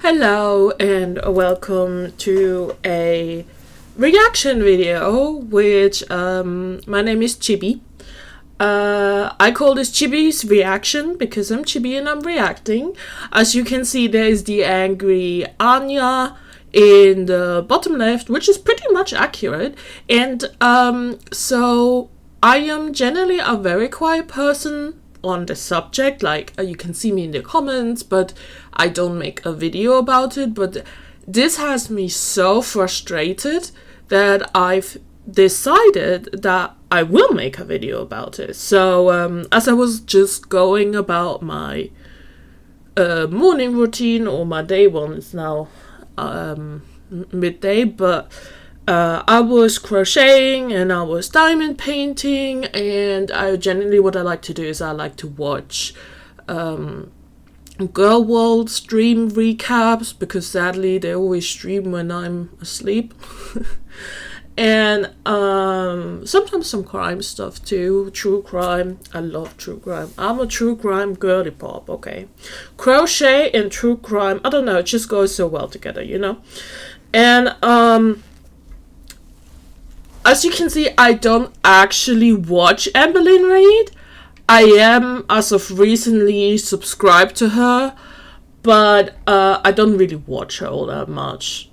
Hello and welcome to a reaction video, which my name is Chibi. I call this Chibi's reaction because I'm Chibi and I'm reacting. As you can see, there is the angry Anya in the bottom left, which is pretty much accurate. And so I am generally a very quiet person on the subject, like you can see me in the comments, but I don't make a video about it. But this has me so frustrated that I've decided that I will make a video about it. So as I was just going about my morning routine, or my day one, it's now midday, but I was crocheting and I was diamond painting, and generally what I like to do is I like to watch Gorlworld stream recaps, because sadly they always stream when I'm asleep. And sometimes some crime stuff too, true crime. I love true crime. I'm a true crime girly pop, okay? Crochet and true crime, I don't know, it just goes so well together, you know? And as you can see, I don't actually watch Amberlyn read. I am, as of recently, subscribed to her, but I don't really watch her all that much.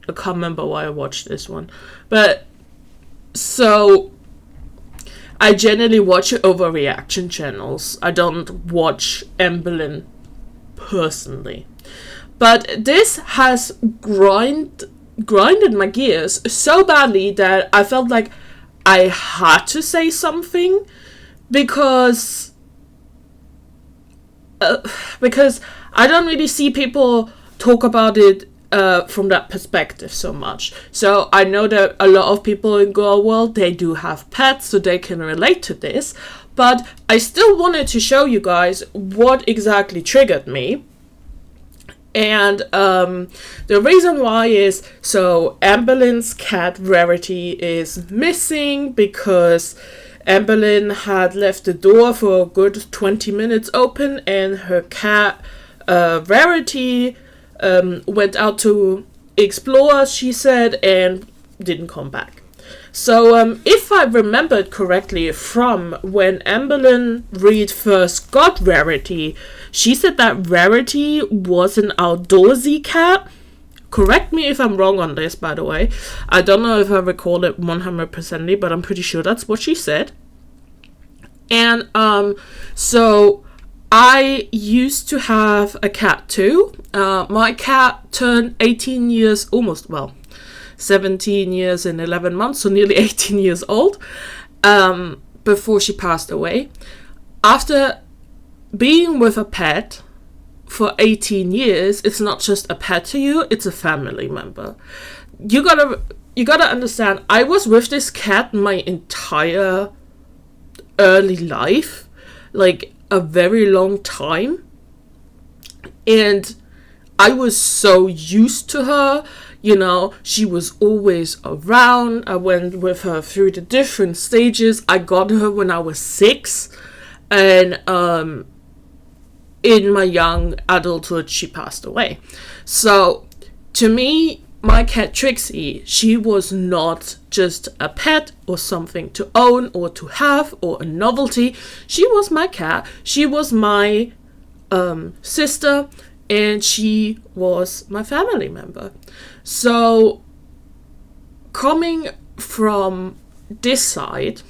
I can't remember why I watched this one. But, so, I generally watch it over reaction channels. I don't watch Amberlyn personally. But this has grinded my gears so badly that I felt like I had to say something, because I don't really see people talk about it from that perspective so much. So I know that a lot of people in Gorlworld, they do have pets, so they can relate to this, but I still wanted to show you guys what exactly triggered me. And the reason why is, so Amberlyn's cat Rarity is missing because Amberlyn had left the door for a good 20 minutes open, and her cat Rarity went out to explore, she said, and didn't come back. So if I remembered correctly from when Amberlyn Reed first got Rarity, she said that Rarity was an outdoorsy cat. Correct me if I'm wrong on this, by the way. I don't know if I recall it 100%, but I'm pretty sure that's what she said. And so I used to have a cat too. My cat turned 18 years, almost, well, 17 years and 11 months, so nearly 18 years old, before she passed away. After being with a pet for 18 years, it's not just a pet to you, it's a family member. You gotta understand, I was with this cat my entire early life, like a very long time, and I was so used to her. You know, she was always around. I went with her through the different stages. I got her when I was 6, and in my young adulthood, she passed away. So, to me, my cat Trixie, she was not just a pet or something to own or to have or a novelty. She was my cat. She was my sister, and she was my family member. So, coming from this side,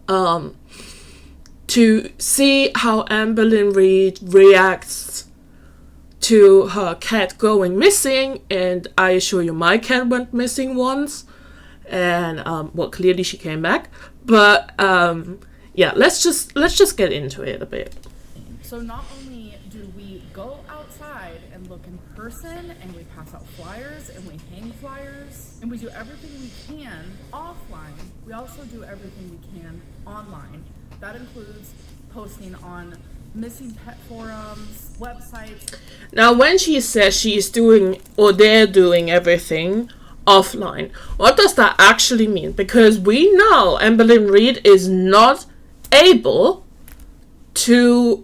to see how Amberlyn Reed reacts to her cat going missing, and I assure you my cat went missing once, and well, clearly she came back, but yeah, let's just get into it a bit. So not only do we go outside and look in person, and we pass out flyers, and we hang flyers, and we do everything we can offline, we also do everything we can online. That includes posting on missing pet forums, websites. Now, when she says she's doing, or they're doing everything offline, what does that actually mean? Because we know Amberlyn Reed is not able to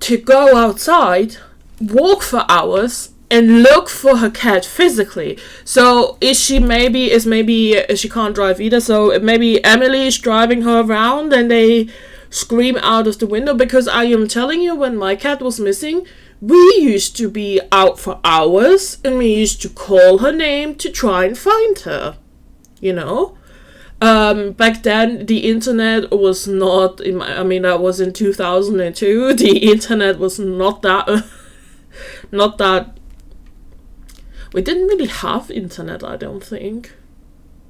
to go outside, walk for hours, and look for her cat physically. So maybe she can't drive either, so maybe Emily is driving her around and they scream out of the window, because I am telling you, when my cat was missing, we used to be out for hours and we used to call her name to try and find her, you know. Back then the internet was not that was in 2002. The internet was not that we didn't really have internet, I don't think.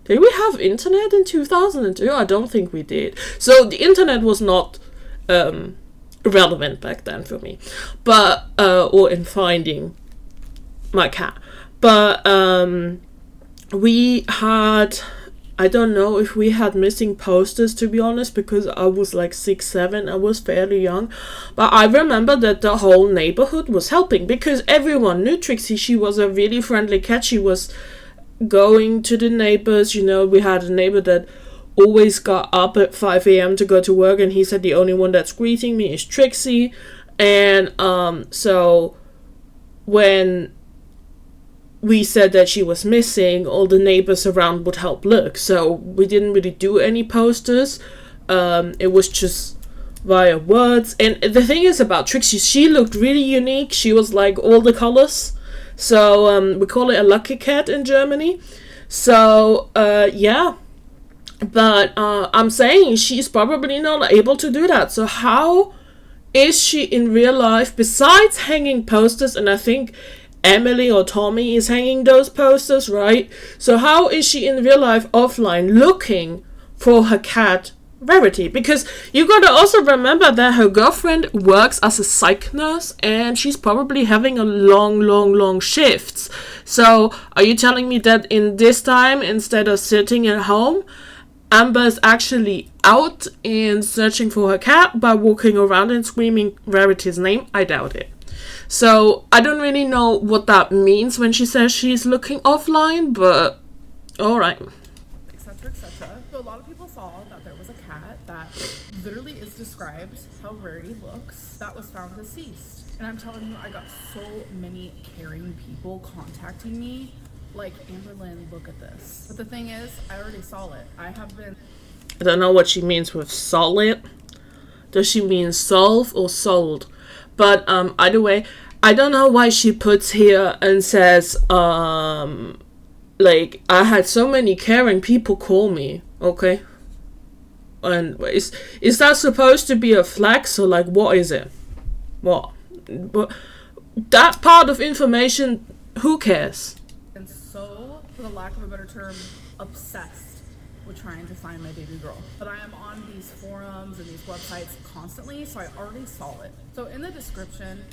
Did we have internet in 2002? I don't think we did. So the internet was not relevant back then for me. But or in finding my cat. But we had, I don't know if we had missing posters, to be honest, because I was like 6, 7. I was fairly young. But I remember that the whole neighborhood was helping, because everyone knew Trixie. She was a really friendly cat. She was going to the neighbors. You know, we had a neighbor that always got up at 5 a.m. to go to work, and he said the only one that's greeting me is Trixie. And so when we said that she was missing, all the neighbors around would help look. So we didn't really do any posters. It was just via words. And the thing is about Trixie, she looked really unique. She was like all the colors. So we call it a lucky cat in Germany. So yeah. But I'm saying she's probably not able to do that. So how is she in real life, besides hanging posters? And I think Emily or Tommy is hanging those posters, right? So how is she in real life offline looking for her cat Rarity? Because you gotta also remember that her girlfriend works as a psych nurse and she's probably having a long shifts. So are you telling me that in this time, instead of sitting at home, Amber is actually out and searching for her cat by walking around and screaming Rarity's name? I doubt it. So I don't really know what that means when she says she's looking offline, but alright. Etc., etc. So a lot of people saw that there was a cat that literally is described how Rarity looks that was found deceased. And I'm telling you, I got so many caring people contacting me like, Amberlyn, look at this. But the thing is, I already saw it. I don't know what she means with saw it. Does she mean solve or sold? But either way, I don't know why she puts here and says, like, I had so many caring people call me, okay? And is that supposed to be a flex, or like, what is it? What? That part of information, who cares? And so, for the lack of a better term, obsessed with trying to find my baby girl. But I am on these forums and these websites constantly, so I already saw it. So in the description,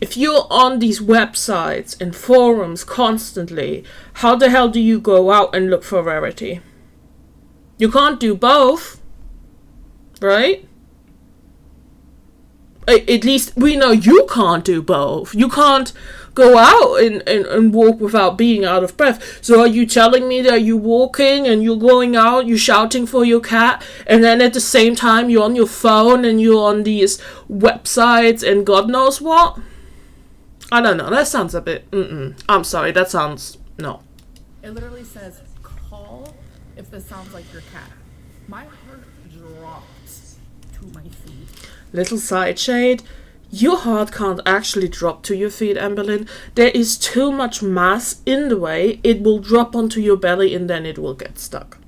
if you're on these websites and forums constantly, how the hell do you go out and look for Rarity? You can't do both, right? At least we know you can't do both. You can't go out and walk without being out of breath. So are you telling me that you're walking and you're going out, you're shouting for your cat, and then at the same time you're on your phone and you're on these websites and God knows what? I don't know. That sounds a bit... I'm sorry. That sounds... No. It literally says, call if this sounds like your cat. My heart dropped to my feet. Little side shade. Your heart can't actually drop to your feet, Amberlyn. There is too much mass in the way. It will drop onto your belly and then it will get stuck.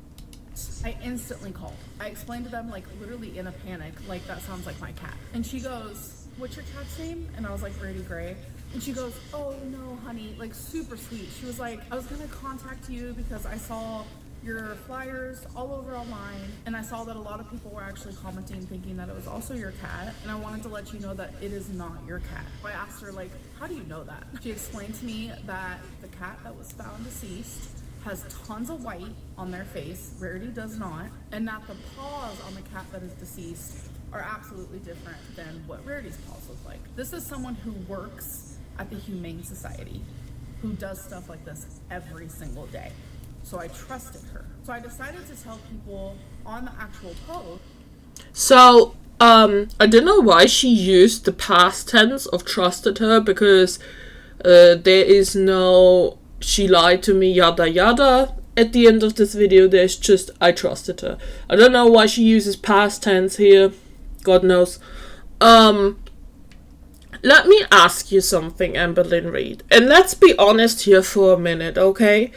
I instantly called. I explained to them, like, literally in a panic, like, that sounds like my cat. And she goes, what's your cat's name? And I was like, Rarity Gray. And she goes, oh no, honey, like, super sweet. She was like, I was gonna contact you because I saw your flyers all over online, and I saw that a lot of people were actually commenting thinking that it was also your cat, and I wanted to let you know that it is not your cat. I asked her, like, how do you know that? She explained to me that the cat that was found deceased has tons of white on their face, Rarity does not, and that the paws on the cat that is deceased are absolutely different than what Rarity's paws look like. This is someone who works at the Humane Society, who does stuff like this every single day. So I trusted her. So I decided to tell people on the actual post. So I don't know why she used the past tense of trusted her, because there is no she lied to me yada yada at the end of this video. There's just I trusted her. I don't know why she uses past tense here. God knows. Let me ask you something, Amberlyn Reed. And let's be honest here for a minute, okay?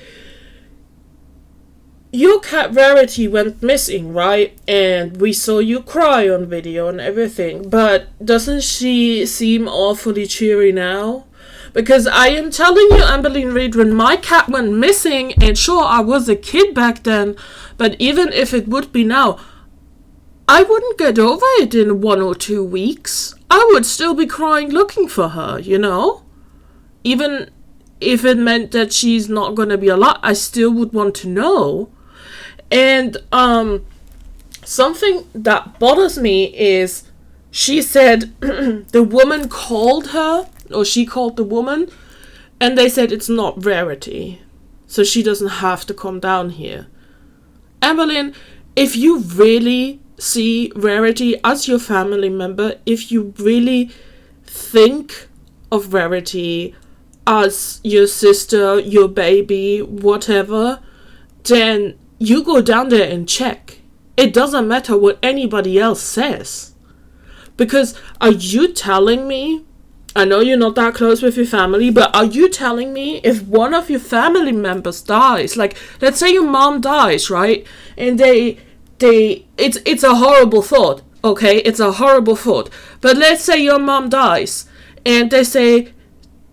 Your cat Rarity went missing, right? And we saw you cry on video and everything. But doesn't she seem awfully cheery now? Because I am telling you, Amberlyn Reed, when my cat went missing, and sure, I was a kid back then, but even if it would be now, I wouldn't get over it in 1 or 2 weeks. I would still be crying looking for her, you know? Even if it meant that she's not gonna be alive, I still would want to know. And something that bothers me is she said the woman called her, or she called the woman, and they said it's not Rarity, so she doesn't have to come down here. Amberlyn, if you really see Rarity as your family member, if you really think of Rarity as your sister, your baby, whatever, then you go down there and check. It doesn't matter what anybody else says. Because are you telling me, I know you're not that close with your family, but are you telling me if one of your family members dies, like let's say your mom dies, right? And it's a horrible thought, okay? It's a horrible thought. But let's say your mom dies and they say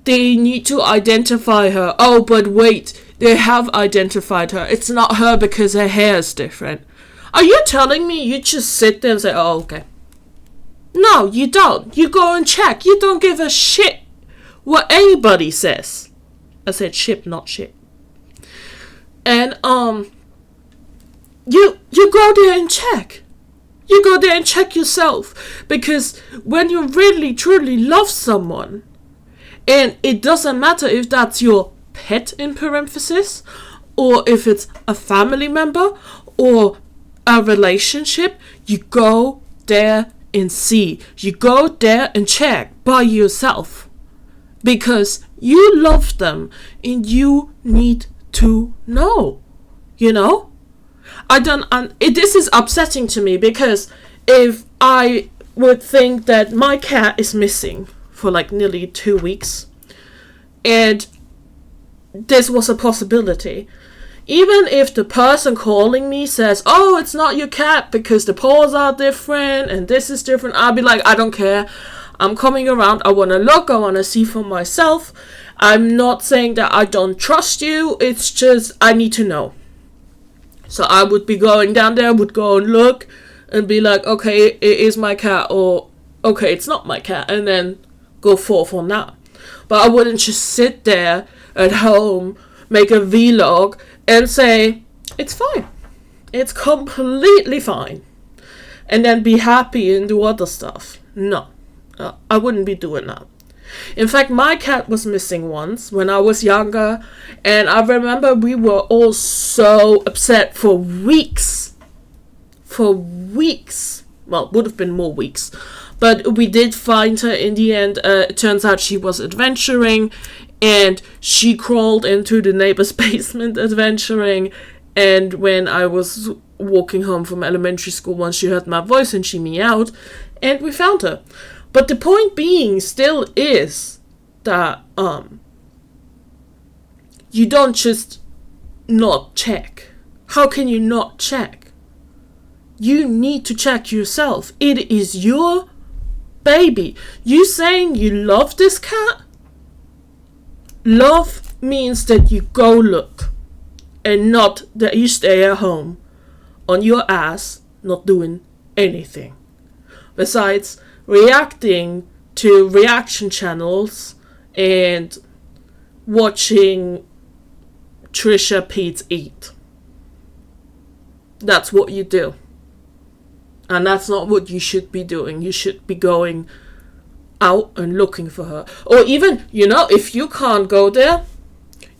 they need to identify her. Oh, but wait, they have identified her. It's not her because her hair is different. Are you telling me you just sit there and say, oh, okay? No, you don't. You go and check. You don't give a shit what anybody says. I said shit, not shit. And, you go there and check. You go there and check yourself. Because when you really, truly love someone, and it doesn't matter if that's your pet in parenthesis, or if it's a family member, or a relationship, you go there and see. You go there and check by yourself. Because you love them and you need to know. You know? This is upsetting to me, because if I would think that my cat is missing for like nearly 2 weeks, and this was a possibility, even if the person calling me says, oh, it's not your cat because the paws are different and this is different, I'll be like, I don't care. I'm coming around. I want to look. I want to see for myself. I'm not saying that I don't trust you. It's just I need to know. So I would be going down there, would go and look and be like, okay, it is my cat, or okay, it's not my cat, and then go forth on that. But I wouldn't just sit there at home, make a vlog and say, it's fine. It's completely fine. And then be happy and do other stuff. No, I wouldn't be doing that. In fact, my cat was missing once when I was younger, and I remember we were all so upset for weeks. For weeks. Well, it would have been more weeks. But we did find her in the end. It turns out she was adventuring, and she crawled into the neighbor's basement adventuring. And when I was walking home from elementary school once, she heard my voice and she meowed, and we found her. But the point being still is that you don't just not check. How can you not check? You need to check yourself. It is your baby. You saying you love this cat? Love means that you go look, and not that you stay at home on your ass not doing anything. Besides reacting to reaction channels and watching Trisha Pete eat. That's what you do. And that's not what you should be doing. You should be going out and looking for her. Or even, if you can't go there,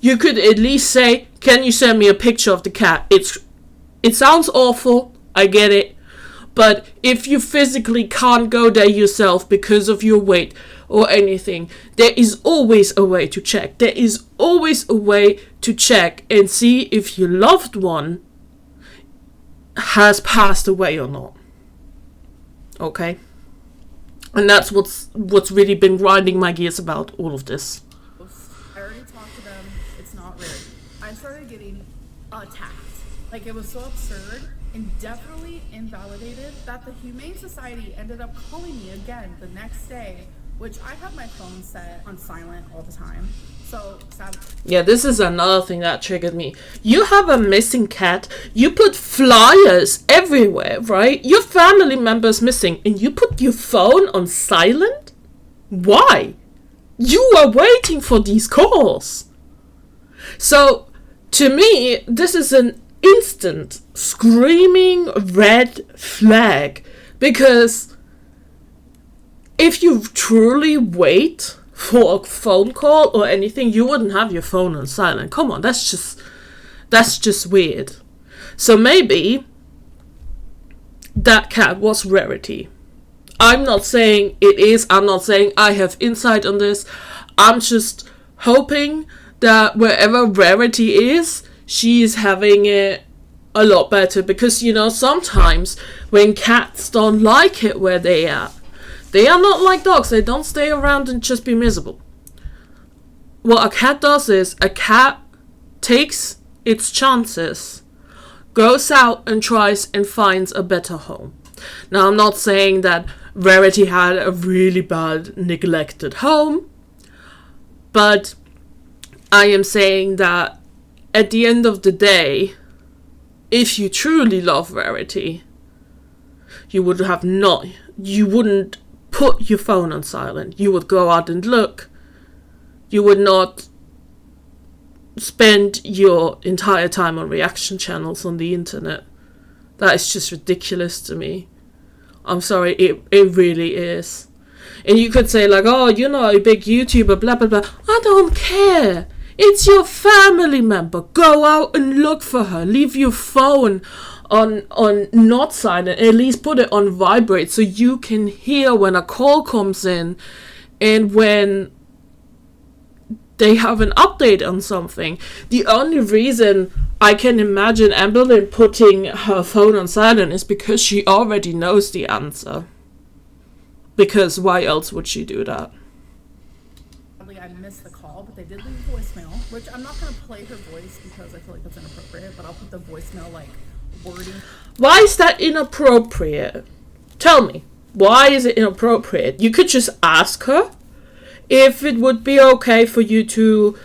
you could at least say, can you send me a picture of the cat? It sounds awful, I get it. But if you physically can't go there yourself because of your weight or anything, there is always a way to check. There is always a way to check and see if your loved one has passed away or not. Okay? And that's what's really been grinding my gears about all of this. I already talked to them. It's not Rarity. I started getting attacked. Like, it was so absurd and definitely invalidated that the Humane Society ended up calling me again the next day, which I have my phone set on silent all the time. So sad. Yeah, this is another thing that triggered me. You have a missing cat, you put flyers everywhere, right? Your family member's missing, and you put your phone on silent? Why? You are waiting for these calls. So, to me, this is an instant screaming red flag, because if you truly wait for a phone call or anything, you wouldn't have your phone on silent. Come on, that's just weird. So maybe that cat was Rarity. I'm not saying it is. I'm not saying I have insight on this. I'm just hoping that wherever Rarity is, she is having it a lot better. Because, you know, sometimes when cats don't like it where they are not like dogs. They don't stay around and just be miserable. What a cat does is a cat takes its chances, goes out and tries and finds a better home. Now, I'm not saying that Rarity had a really bad, neglected home, but I am saying that at the end of the day, if you truly love Rarity, you wouldn't put your phone on silent. You would go out and look. You would not spend your entire time on reaction channels on the internet. That is just ridiculous to me. I'm sorry, it really is. And you could say like, oh, you're not a big YouTuber, blah, blah, blah. I don't care. It's your family member. Go out and look for her. Leave your phone on not silent. At least put it on vibrate so you can hear when a call comes in and when they have an update on something. The only reason I can imagine Amberlyn putting her phone on silent is because she already knows the answer. Because why else would she do that? I missed the call, but they did leave a voicemail, which I'm not going to play her voice because I feel like that's inappropriate, but I'll put the voicemail, like, wording. Why is that inappropriate? Tell me. Why is it inappropriate? You could just ask her if it would be okay for you to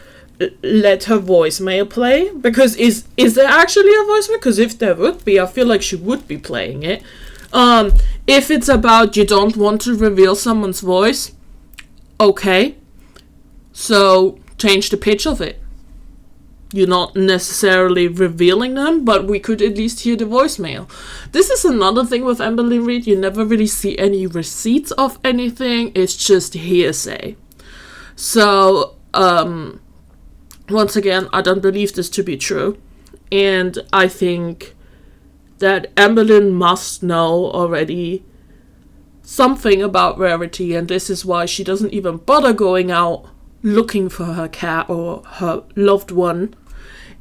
let her voicemail play. Because is there actually a voicemail? Because if there would be, I feel like she would be playing it. If it's about you don't want to reveal someone's voice, okay. So change the pitch of it. You're not necessarily revealing them, but we could at least hear the voicemail. This is another thing with Amberlyn Reid. You never really see any receipts of anything. It's just hearsay. So, once again, I don't believe this to be true. And I think that Amberlyn must know already something about Rarity, and this is why she doesn't even bother going out looking for her cat or her loved one.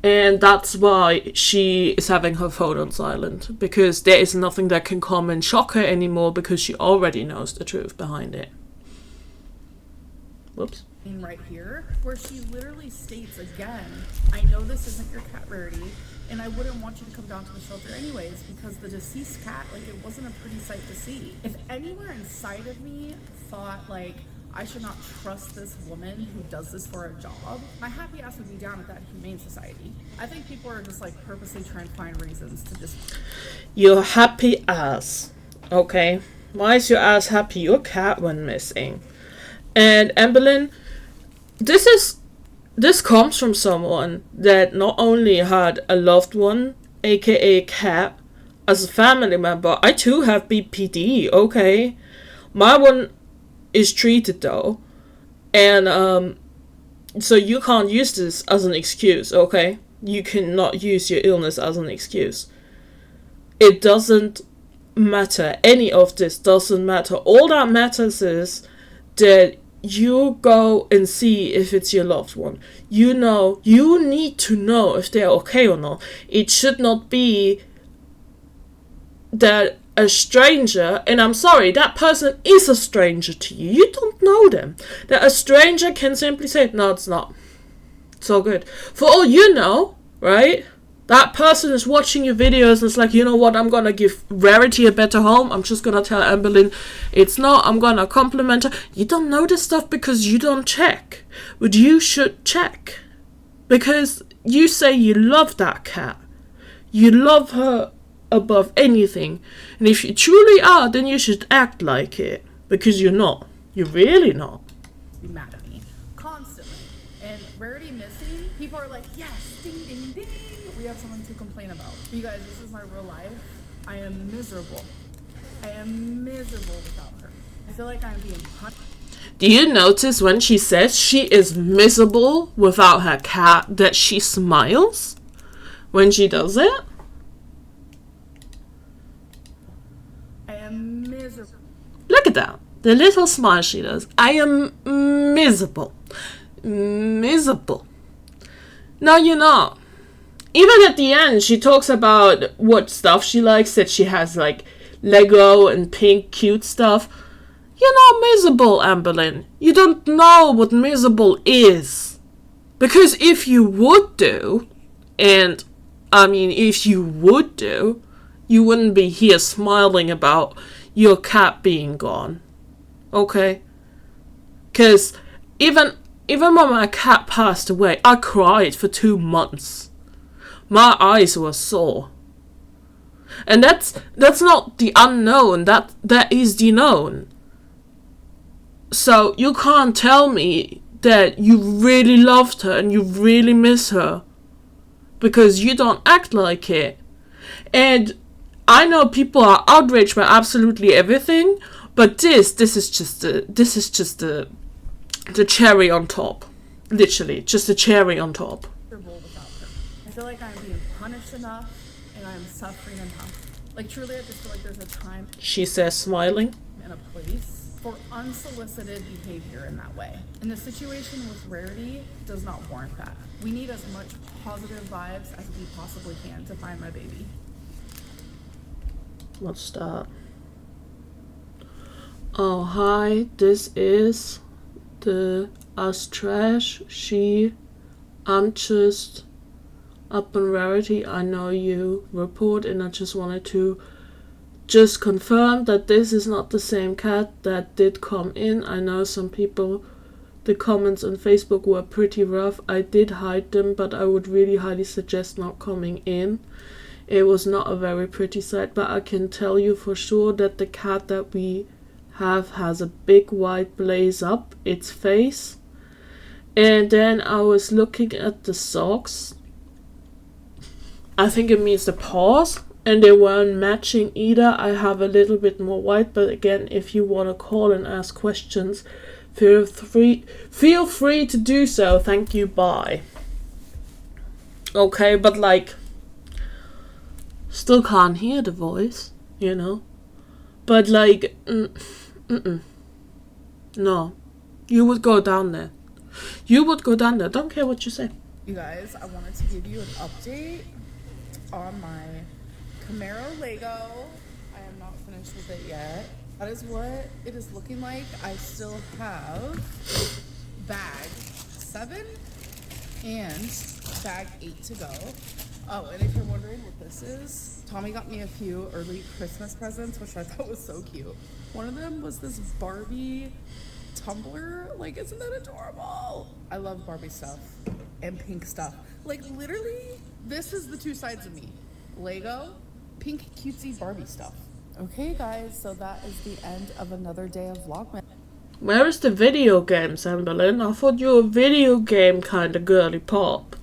And that's why she is having her phone on silent, because there is nothing that can come and shock her anymore, because she already knows the truth behind it. Whoops. Right here, where she literally states again, I know this isn't your cat, Rarity, and I wouldn't want you to come down to the shelter anyways, because the deceased cat, like, it wasn't a pretty sight to see. If anywhere inside of me thought, like, I should not trust this woman who does this for a job, my happy ass would be down at that Humane Society. I think people are just, like, purposely trying to find reasons to just... Your happy ass. Okay. Why is your ass happy? Your cat went missing. And Amberlyn, this comes from someone that not only had a loved one, aka a cat, as a family member. I too have BPD, okay? My one is treated though. And so you can't use this as an excuse, okay? You cannot use your illness as an excuse. It doesn't matter. Any of this doesn't matter. All that matters is that you go and see if it's your loved one. You need to know if they're okay or not. It should not be that a stranger, and I'm sorry, that person is a stranger to you. You don't know them. That a stranger can simply say, no, it's not. It's all good. For all you know, right? That person is watching your videos and it's like, you know what, I'm gonna give Rarity a better home. I'm just gonna tell Amberlyn it's not. I'm gonna compliment her. You don't know this stuff because you don't check. But you should check. Because you say you love that cat. You love her above anything. And if you truly are, then you should act like it. Because you're not. You're really not. Be mad at me constantly. And Rarity missing, people are like, yes, ding, ding, ding. We have something to complain about. But you guys, this is my real life. I am miserable. I am miserable without her. I feel like I'm being punished. Do you notice when she says she is miserable without her cat that she smiles when she does it? I am miserable. Look at that. The little smile she does. I am miserable. Miserable. No, you're not. Even at the end, she talks about what stuff she likes, that she has like Lego and pink cute stuff. You're not miserable, Amberlyn. You don't know what miserable is. Because if you would do, and I mean if you would do, you wouldn't be here smiling about your cat being gone. Okay? Because even when my cat passed away, I cried for 2 months. My eyes were sore. And that's not the unknown, that is the known. So you can't tell me that you really loved her and you really miss her because you don't act like it. And I know people are outraged by absolutely everything, but this is just the cherry on top. Literally, just the cherry on top. I feel like I'm being punished enough and I'm suffering enough. Like truly, I just feel like there's a time, she says, smiling, and a place for unsolicited behavior in that way. And the situation with Rarity does not warrant that. We need as much positive vibes as we possibly can to find my baby. What's that? Oh, hi, this is the us trash. I'm just up on Rarity. I know you report, and I just wanted to just confirm that this is not the same cat that did come in. I know some people, the comments on Facebook were pretty rough. I did hide them, but I would really highly suggest not coming in. It was not a very pretty sight, but I can tell you for sure that the cat that we have has a big white blaze up its face. And then I was looking at the socks. I think it means the paws, and they weren't matching either. I have a little bit more white, but again, if you want to call and ask questions, feel free to do so. Thank you, bye. Okay, but like, still can't hear the voice, you know. But like, no, you would go down there. You would go down there. Don't care what you say. You guys, I wanted to give you an update on my Camaro Lego. I am not finished with it yet. That is what it is looking like. I still have bag 7 and bag 8 to go. Oh, and if you're wondering what this is, Tommy got me a few early Christmas presents, which I thought was so cute. One of them was this Barbie tumbler. Like, isn't that adorable? I love Barbie stuff and pink stuff. Like, literally, this is the two sides of me. Lego, pink cutesy Barbie stuff. Okay, guys, so that is the end of another day of Vlogmas. Where is the video games, Amberlyn? I thought you were a video game kind of girly pop.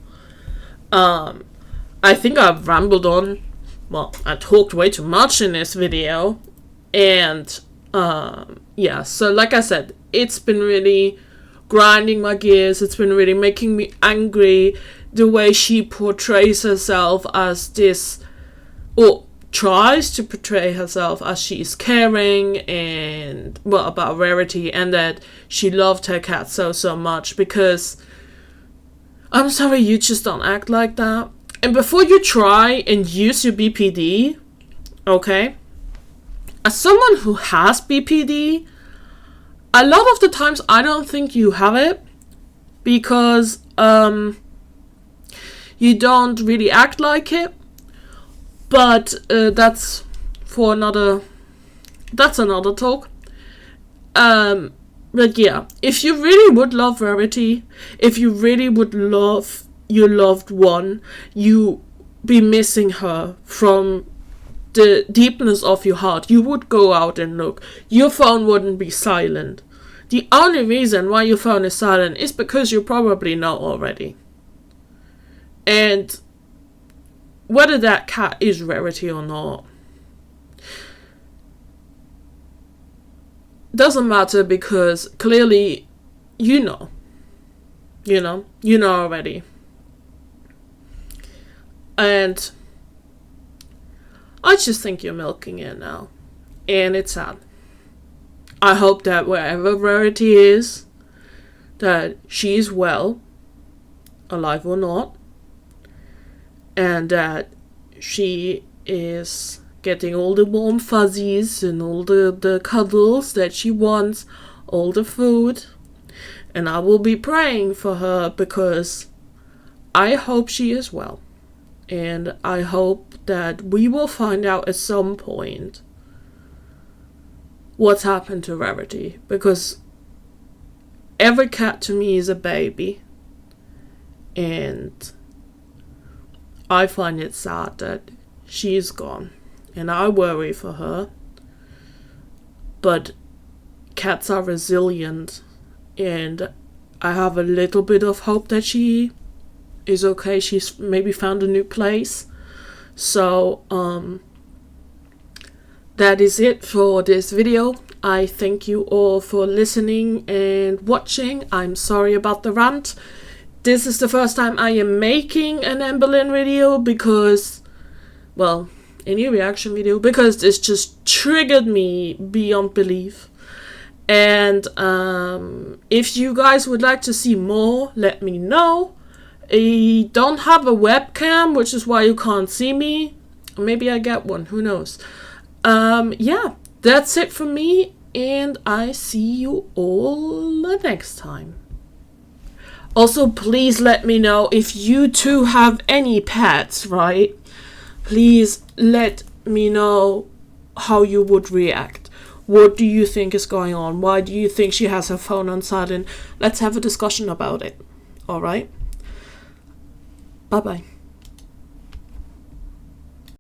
I think I've rambled on. Well, I talked way too much in this video. And, yeah, so like I said, it's been really grinding my gears. It's been really making me angry the way she portrays herself as this, or tries to portray herself as she's caring and, well, about Rarity, and that she loved her cat so much, because I'm sorry, you just don't act like that. And before you try and use your BPD, okay, as someone who has BPD, a lot of the times I don't think you have it, because you don't really act like it. But that's another talk. But yeah, if you really would love Rarity, if you really would love your loved one, you be missing her from the deepness of your heart, you would go out and look. Your phone wouldn't be silent. The only reason why your phone is silent is because you probably know already. And whether that cat is Rarity or not doesn't matter, because clearly you know already. And I just think you're milking it now, and it's sad. I hope that wherever Rarity is, that she is well, alive or not, and that she is getting all the warm fuzzies and all the cuddles that she wants, all the food. And I will be praying for her, because I hope she is well. And I hope that we will find out at some point what's happened to Rarity, because every cat to me is a baby, and I find it sad that she's gone, and I worry for her. But cats are resilient, and I have a little bit of hope that she is okay. She's maybe found a new place. So that is it for this video. I thank you all for listening and watching. I'm sorry about the rant. This is the first time I am making an Amberlyn video, because, well, any reaction video, because this just triggered me beyond belief. And if you guys would like to see more, let me know. I don't have a webcam, which is why you can't see me. Maybe I get one, who knows. Yeah, that's it for me, and I see you all next time. Also, please let me know if you too have any pets, right? Please let me know how you would react. What do you think is going on? Why do you think she has her phone on silent? Let's have a discussion about it. Alright? Bye-bye.